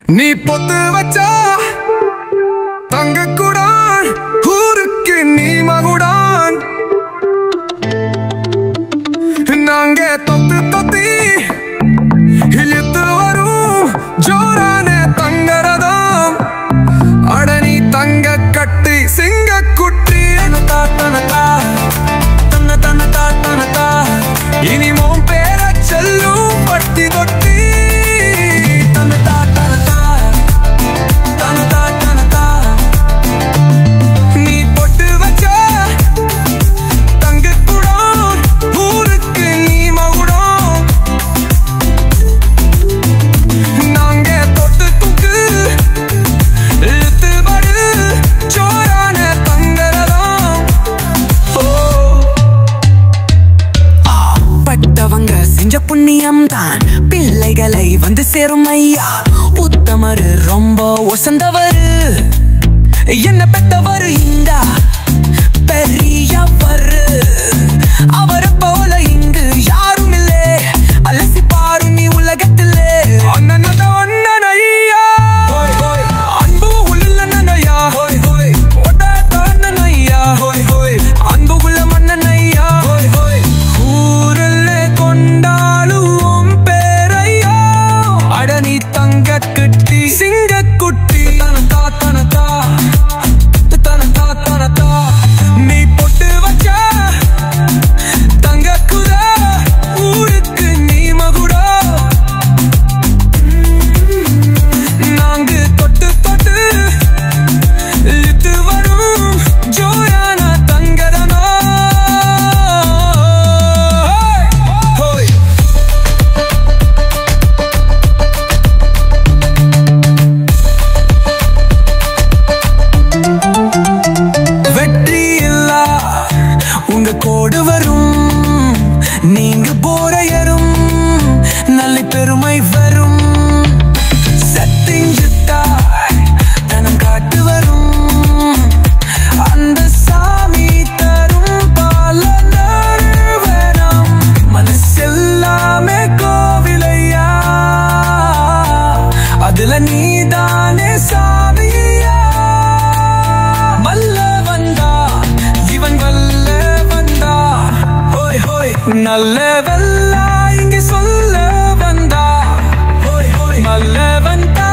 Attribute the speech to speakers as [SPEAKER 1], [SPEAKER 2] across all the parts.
[SPEAKER 1] நீ பொத்து வச்சா தங்க கூடான் ஊருக்கு நீ மகுடான் நாங்க தொத்து தொத்தி இழுத்து வரும் ஜோரான தங்கரதம் அடனி தங்க கட்டி சிங்க குட்டி இனி மோம் பேர செல்லும் பட்டி தொட்டி நீ பொட்டு வச்சா தங்க கூடான் ஊருக்கு நீ மகுடம் நாங்க தொட்டு தூக்கு இழுத்து படு ஜோரான தங்கரதம்
[SPEAKER 2] பட்டவங்க செஞ்ச புண்ணியம் தான் பிள்ளைகளை வந்து சேரும் ஐயா உத்தமரு ரொம்ப ஒசந்தவரு என்ன பெத்தவரு இந்த பெரியவரு அவரை போல இங்கு யாரும் இல்லே அலசி பாரு நீ உலகத்திலே
[SPEAKER 1] அண்ணன் அண்ணன் ஐயா அன்பு உள்ள நன்னையா ஒட்டாத்த அண்ணன் ஐயா அன்பு உள்ள மன்னன் ஐயா ஊரில் கொண்டாலும் பேரையா அடனி தங்க கட்டி சிங்க குட்டி நீ பொட்டு வச்சா தங்க குதா ஊருக்கு நீ மகுடா நாங்க தொட்டு தொட்டு இழுத்து வரும் ஜோரான தங்கரனா வெற்றி இல்லா உங்க கோடு வரும் நீங்க போரையரும் நல்ல பெருமை வரும் சத்திஞ்சுட்டா தனம் காட்டு வரும் அந்த சாமி தரும் பால நறுவனம் மனசெல்லாமே கோவிலையா அதுல நீதானே சாமியா மல்ல வந்தா இவன் வல்ல வந்தா ஹோய் ஹோய் நல்ல வெல்லா இங்க சொல்ல வந்தா ஹோய் ஹோய் மல்ல வந்தா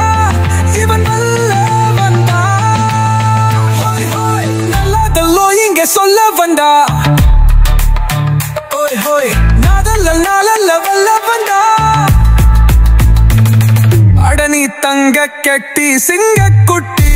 [SPEAKER 1] இவன் வல்ல வந்தா ஹோய் ஹோய் நல்லதல்லோ இங்க சொல்ல வந்தா ஹோய் ஹோய் நாதல்ல வல்ல வந்தா அடனி தங்க கட்டி சிங்க குட்டி